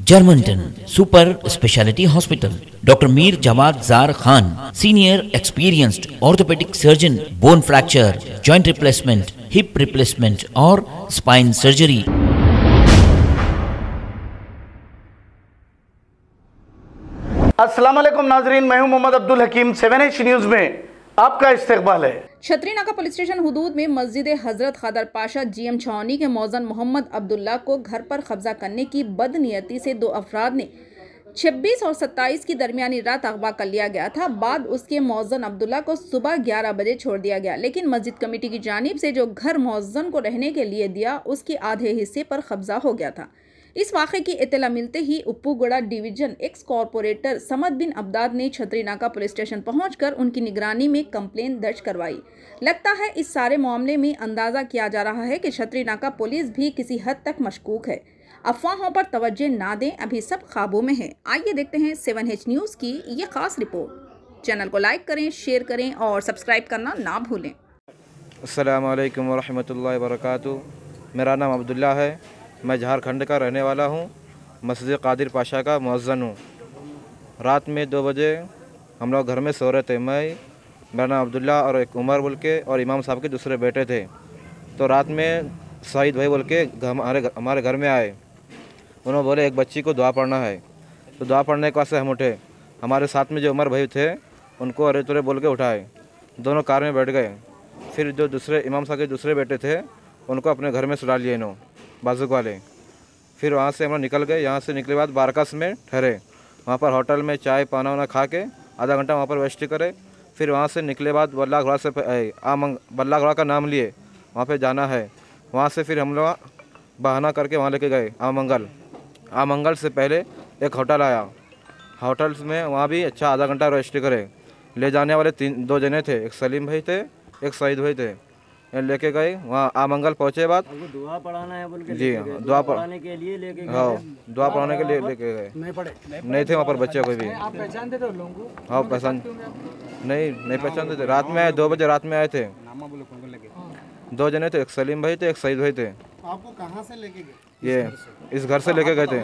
Germanton super speciality hospital, doctor Mir Jawad Zar Khan, senior experienced orthopaedic surgeon, bone fracture, joint replacement, hip replacement और spine surgery. अस्सलाम वालेकुम नाजरीन, मैं हूं मोहम्मद अब्दुल हकीम। 7H न्यूज में आपका इस्तकबाल है। छतरी नाका पुलिस स्टेशन हुदूद में मस्जिद हजरत खादर पाशा GM छावनी के मौजन मोहम्मद अब्दुल्ला को घर पर कब्जा करने की बदनीयती से दो अफराद ने 26 और 27 की दरमियानी रात अगवा कर लिया गया था। बाद उसके मौजन अब्दुल्ला को सुबह 11 बजे छोड़ दिया गया, लेकिन मस्जिद कमेटी की जानिब से जो घर मौजन को रहने के लिए दिया उसके आधे हिस्से पर कब्जा हो गया था। इस वाक़े की इत्तला मिलते ही उप्पूगुड़ा डिवीजन एक्स कॉरपोरेटर समद बिन अब्दाद ने छतरी नाका पुलिस स्टेशन पहुंचकर उनकी निगरानी में कंप्लेन दर्ज करवाई। लगता है इस सारे मामले में अंदाज़ा किया जा रहा है कि छतरी नाका पुलिस भी किसी हद तक मशकूक है। अफवाहों पर तवज्जो ना दें, अभी सब काबू में है। आइए देखते हैं 7H न्यूज़ की ये खास रिपोर्ट। चैनल को लाइक करें, शेयर करें और सब्सक्राइब करना ना भूलें। अस्सलामु अलैकुम वरहमतुल्लाहि वबरकातुहू। मेरा नाम अब्दुल्ला है, मैं झारखंड का रहने वाला हूँ। मस्जिद कादिर पाशा का मुअज्जिन हूँ। रात में 2 बजे हम लोग घर में सो रहे थे। मेरा नाम अब्दुल्ला और एक उमर बोल के और इमाम साहब के दूसरे बेटे थे। तो रात में सईद भाई बोल के हमारे घर में आए। उन्होंने बोले एक बच्ची को दुआ पढ़ना है। तो दुआ पढ़ने के वास्ते हम उठे। हमारे साथ में जो उमर भाई थे उनको अरे तुरे बोल के उठाए। दोनों कार में बैठ गए। फिर जो दूसरे इमाम साहब के दूसरे बेटे थे उनको अपने घर में सुला लिए इन्हों बाजुक वाले। फिर वहाँ से हम लोग निकल गए। यहाँ से निकले बाद बारकास में ठहरे। वहाँ पर होटल में चाय पाना वाना खा के आधा घंटा वहाँ पर वेस्ट करे। फिर वहाँ से निकले बाद बल्ला घोड़ा से बल्ला घोड़ा का नाम लिए वहाँ पे जाना है। वहाँ से फिर हम लोग बहाना करके वहाँ लेके गए आमंगल से पहले एक होटल आया। होटल में वहाँ भी अच्छा आधा घंटा रेस्ट करे। ले जाने वाले 2 जने थे, एक सलीम भाई थे, एक सईद भाई थे। लेके गए वहाँ आमंगल पहुँचे बाद दुआ पढ़ाना है बोल के जी हाँ, दुआ पढ़ाने के लिए लेके गए। हाँ, दुआ पढ़ाने के लिए लेके गए। नहीं थे वहाँ पर बच्चे कोई भी। आप पहचानते थे उन लोगों को? हाँ पहचान नहीं पहचानते थे। रात में आए 2 बजे रात में आए थे। 2 जने थे, एक सलीम भाई थे, एक सईद भाई थे। आपको कहाँ से लेके गए? ये इस घर से लेके गए थे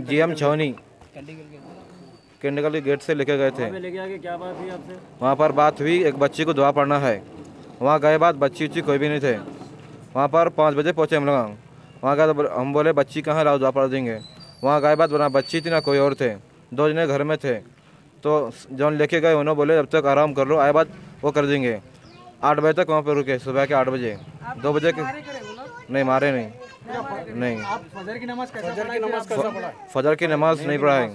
GM छावनी कैंडिकल के गेट से लेके गए थे। लेके आके क्या बात हुई आपसे? वहाँ पर बात हुई एक बच्ची को दुआ पढ़ना है। वहाँ गए बाद बच्ची उच्ची कोई भी नहीं थे। वहाँ पर 5 बजे पहुँचे हम लोग। वहाँ गए तो हम बोले बच्ची कहाँ लाओ दुआ पढ़ देंगे। वहाँ गए बाद ना बच्ची थी ना कोई और थे। 2 जने घर में थे। तो जौन लेके गए उन्होंने बोले जब तक आराम कर लो, आए बाद वो कर देंगे। 8 बजे तक वहाँ पर रुके, सुबह के 8 बजे। 2 बजे के नहीं मारे नहीं। आप फजर की नमाज कैसे पढ़ा? फजर की नमाज नहीं पढ़ाए।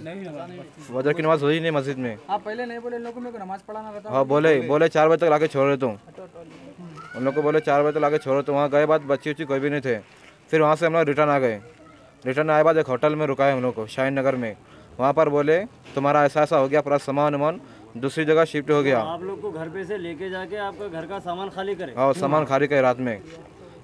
फजर की नमाज हुई नहीं मस्जिद में। आप पहले नहीं बोले लोगों को नमाज पढ़ाना रहता? हाँ बोले 4 बजे तक लाके छोड़ रहे तुम। उन लोग को बोले 4 बजे तक लाके छोड़ो। तो वहाँ गए बाद बच्ची उच्ची कोई भी नहीं थे। फिर वहाँ से हम लोग रिटर्न आ गए। रिटर्न आए बाद एक होटल में रुकाए हम लोग को शाहीन नगर में। वहाँ पर बोले तुम्हारा ऐसा हो गया, पूरा सामान वामान दूसरी जगह शिफ्ट हो गया। आप लोग को घर पे से लेके जाके आपका घर का सामान खाली करे? हाँ सामान खाली करे रात में।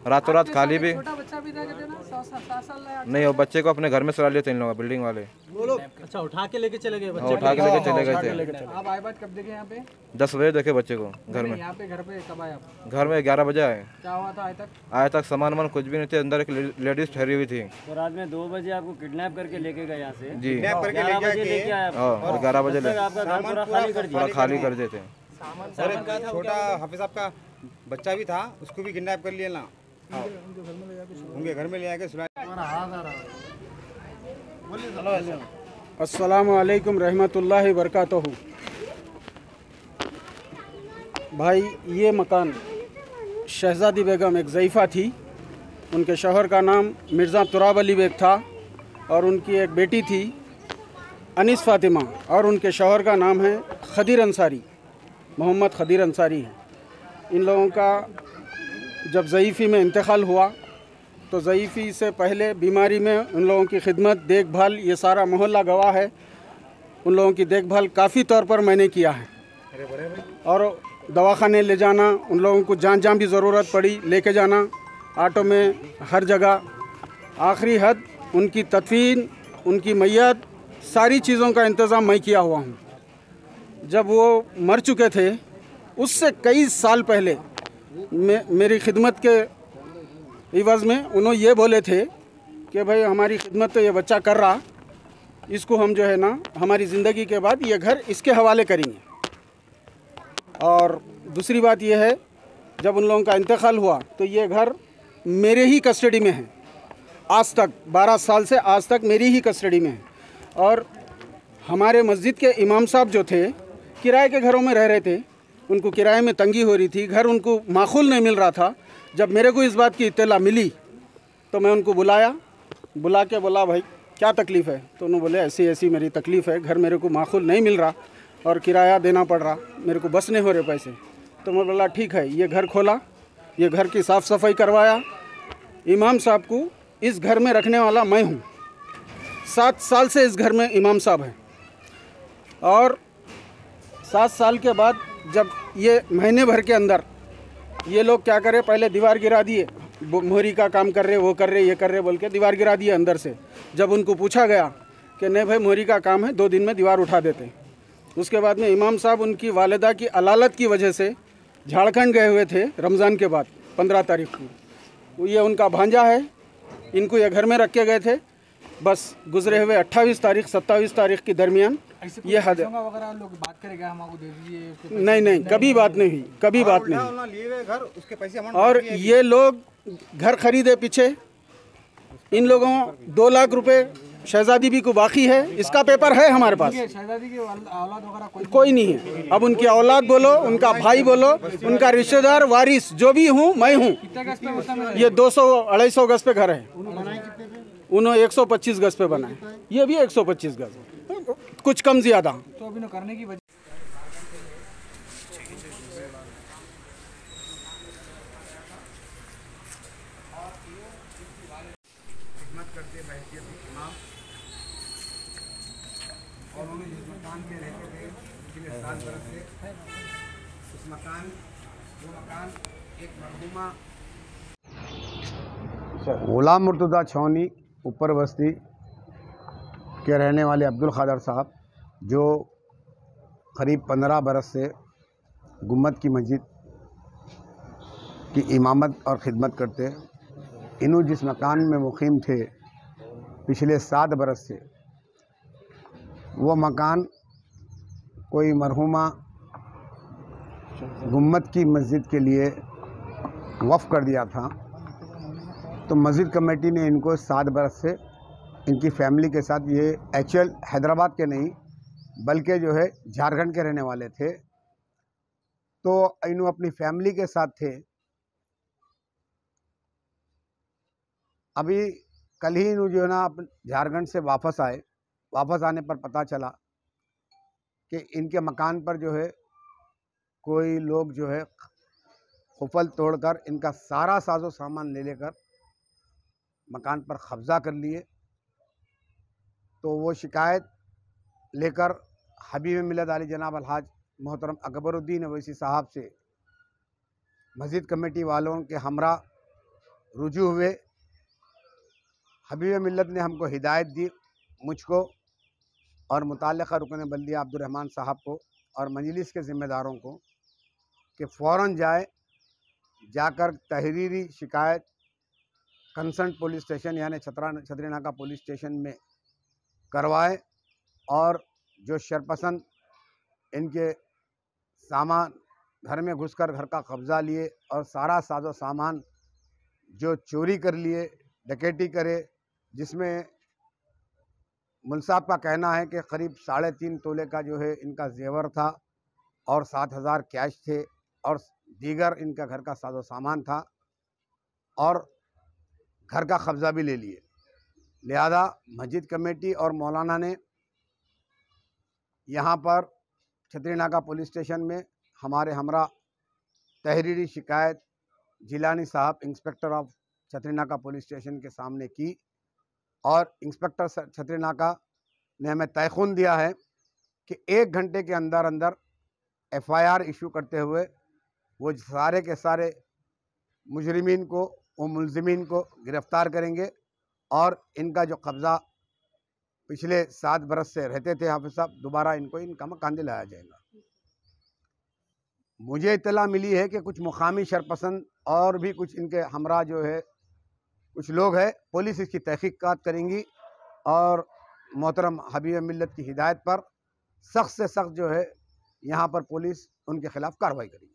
रातों रात खाली भी छोटा बच्चा भी था ना, 7 साल नहीं। वो बच्चे को अपने घर में सुला लिए थे इन लोग बिल्डिंग वाले। अच्छा, उठा के लेके चले गए हाँ, उठा के लेके चले गए थे। आप आए बाद कब देखे यहाँ पे? 10 बजे देखे बच्चे को घर में। यहाँ पे घर पे कब आए आप? घर में 11 बजे आए। क्या हुआ था आए तक सामान वामान कुछ भी नहीं थे। अंदर एक लेडीज ठहरी हुई थी। तो रात में 2 बजे आपको किडनैप करके लेके गए यहाँ से? जी 11 बजे लेके आए हाँ, 11 बजे आपका घर पूरा खाली कर दिया? खाली कर देते। छोटा हाफिज साहब का बच्चा भी था, उसको भी किडनैप कर लिया ना। उनके घर में ले आके सुना। अस्सलामु अलैकुम रहमतुल्लाहि व बरकातहू। भाई ये मकान शहजादी बेगम एक ज़ईफ़ा थी, उनके शौहर का नाम मिर्ज़ा तुराब अली बेग था और उनकी एक बेटी थी अनीस फ़ातिमा और उनके शौहर का नाम है खदीर अंसारी, मोहम्मद खदीर अंसारी है। इन लोगों का जब ज़ईफ़ी में इंतकाल हुआ तो ज़ईफ़ी से पहले बीमारी में उन लोगों की खिदमत देखभाल, ये सारा मोहल्ला गवाह है, उन लोगों की देखभाल काफ़ी तौर पर मैंने किया है। और दवाखाने ले जाना, उन लोगों को जहाँ भी ज़रूरत पड़ी लेके जाना, ऑटो में हर जगह। आखिरी हद उनकी तदफीन, उनकी मैयत, सारी चीज़ों का इंतज़ाम मैं किया हुआ हूँ। जब वो मर चुके थे उससे कई साल पहले मेरी खिदमत के इवज़ में उन्होंने ये बोले थे कि भाई हमारी खिदमत तो ये बच्चा कर रहा, इसको हम जो है ना हमारी ज़िंदगी के बाद ये घर इसके हवाले करेंगे। और दूसरी बात यह है, जब उन लोगों का इंतकाल हुआ तो ये घर मेरे ही कस्टडी में है। आज तक 12 साल से आज तक मेरी ही कस्टडी में है। और हमारे मस्जिद के इमाम साहब जो थे किराए के घरों में रह रहे थे, उनको किराए में तंगी हो रही थी, घर उनको माखूल नहीं मिल रहा था। जब मेरे को इस बात की इत्तला मिली तो मैं उनको बुला के बोला भाई क्या तकलीफ़ है, तो उन्होंने बोले ऐसी ऐसी मेरी तकलीफ़ है, घर मेरे को माखूल नहीं मिल रहा और किराया देना पड़ रहा, मेरे को बस नहीं हो रहे पैसे। तो मैं बोला ठीक है, ये घर खोला, ये घर की साफ़ सफाई करवाया। इमाम साहब को इस घर में रखने वाला मैं हूँ, 7 साल से इस घर में इमाम साहब हैं। और 7 साल के बाद जब ये महीने भर के अंदर ये लोग क्या करे, पहले दीवार गिरा दिए, मोहरी का काम कर रहे, वो कर रहे, ये कर रहे बोल के दीवार गिरा दिए अंदर से। जब उनको पूछा गया कि नहीं भाई मोहरी का काम है, 2 दिन में दीवार उठा देते। उसके बाद में इमाम साहब उनकी वालिदा की अलालत की वजह से झारखंड गए हुए थे रमज़ान के बाद 15 तारीख को। ये उनका भांजा है, इनको ये घर में रख के गए थे। बस गुजरे हुए 28 तारीख 27 तारीख के दरमियान ये हद है। लोग बात करेगा हमको दे दीजिए, नहीं, कभी बात नहीं हुई, कभी बात नहीं। लिए हुए घर उसके पैसे और ये लोग घर खरीदे पीछे, इन लोगों 2 लाख रुपए शहजादी भी को बाकी है, इसका पेपर है हमारे पास। शहजादी की औलाद वगैरह कोई नहीं है। अब उनकी औलाद बोलो, उनका भाई बोलो, उनका रिश्तेदार वारिस जो भी हूँ मैं हूँ। ये 200-250 गज पे घर है, उन्होंने 125 गज पे बनाए, ये भी 125 गज, कुछ कम ज्यादा। तो अभी करने की वजह और उन्होंने जिस मकान में रहते थे पिछले 7 बरस से, उस मकान वो मकान एक मरहुमा गुलाम मुर्तज़ा छौनी ऊपर बस्ती के रहने वाले अब्दुल क़ादर साहब, जो करीब 15 बरस से गुम्मत की मस्जिद की इमामत और ख़िदमत करते। इन्हों जिस मकान में मुक़ीम थे पिछले 7 बरस से, वो मकान कोई मरहुमा गुम्मत की मस्जिद के लिए वक़्फ़ कर दिया था। तो मस्जिद कमेटी ने इनको 7 बरस से इनकी फैमिली के साथ, ये एक्चुअल हैदराबाद के नहीं बल्कि जो है झारखंड के रहने वाले थे, तो इन्हों अपनी फैमिली के साथ थे। अभी कल ही इन्हों जो है ना झारखंड से वापस आए। वापस आने पर पता चला कि इनके मकान पर जो है कोई लोग जो है खुफल तोड़कर इनका सारा साजो सामान ले लेकर मकान पर कब्ज़ा कर लिए। तो वो शिकायत लेकर हबीब मिलत अली जनाब अलहाज मोहतरम अकबरुद्दीन अवैसी साहब से मस्जिद कमेटी वालों के हमरा रुजू हुए। हबीब मिलत ने हमको हिदायत दी, मुझको और मुताल्लिक़ा रुकन बल्दिया अब्दुर्रहमान साहब को और मजलिस के ज़िम्मेदारों को कि फ़ौरन जाकर तहरीरी शिकायत कंसर्न पुलिस स्टेशन यानी छतरी नाका पुलिस स्टेशन में करवाएं और जो शरपसंद इनके सामान घर में घुसकर घर का कब्ज़ा लिए और सारा साजो सामान जो चोरी कर लिए, डकैती करे, जिसमें मुल साहब का कहना है कि करीब 3.5 तोले का जो है इनका जेवर था और 7,000 कैश थे और दीगर इनका घर का साजो सामान था और घर का कब्ज़ा भी ले लिए। लिहाजा मस्जिद कमेटी और मौलाना ने यहाँ पर छतरी नाका पुलिस स्टेशन में हमारे हमरा तहरीरी शिकायत जिलानी साहब इंस्पेक्टर ऑफ छतरी नाका पुलिस स्टेशन के सामने की और इंस्पेक्टर छतरी नाका ने हमें तयख़ुन दिया है कि 1 घंटे के अंदर अंदर FIR इशू करते हुए वो सारे के सारे मुजरिमीन को, वो मुलजिमीन को गिरफ़्तार करेंगे और इनका जो कब्ज़ा पिछले 7 बरस से रहते थे हाफिज़ साहब, दोबारा इनको इनका मकान दिलाया जाएगा। मुझे इत्तला मिली है कि कुछ मुकामी शरपसंद और भी कुछ इनके हमरा जो है कुछ लोग हैं, पुलिस इसकी तहकीकात करेंगी और मोहतरम हबीब मिल्लत की हिदायत पर सख्त से सख्त जो है यहाँ पर पुलिस उनके खिलाफ कार्रवाई करेगी।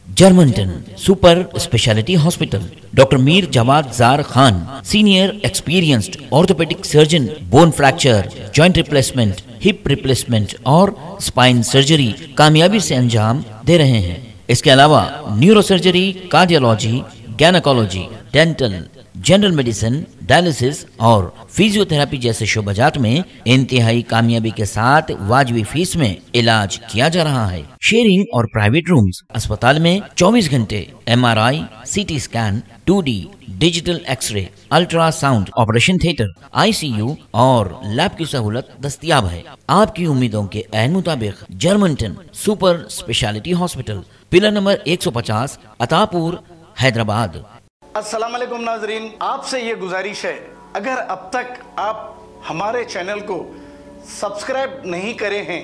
Germantown super speciality hospital, doctor Mir Jamaat Zar Khan, senior experienced orthopaedic surgeon, bone fracture, joint replacement, hip replacement और स्पाइन सर्जरी कामयाबी से अंजाम दे रहे हैं। इसके अलावा neuro surgery, cardiology, gynaecology, dental, general medicine, dialysis और फिजियोथेरेपी जैसे शोबाजात में इंतहाई कामयाबी के साथ वाजबी फीस में इलाज किया जा रहा है। शेयरिंग और प्राइवेट रूम्स, अस्पताल में 24 घंटे MRI, CT scan, 2D digital X-ray, ultrasound, operation theatre, ICU और लैब की सहूलत दस्तयाब है। आपकी उम्मीदों के ऐन मुताबिक Germanten super speciality hospital, pillar number 150, Attapur, Hyderabad. अस्सलाम वालेकुम नाजरीन, आपसे ये गुजारिश है, अगर अब तक आप हमारे चैनल को सब्सक्राइब नहीं करे हैं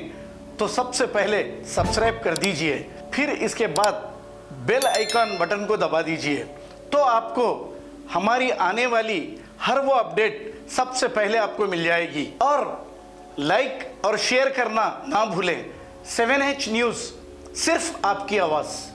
तो सबसे पहले सब्सक्राइब कर दीजिए, फिर इसके बाद बेल आइकन बटन को दबा दीजिए, तो आपको हमारी आने वाली हर वो अपडेट सबसे पहले आपको मिल जाएगी। और लाइक और शेयर करना ना भूलें। 7H न्यूज़, सिर्फ आपकी आवाज़।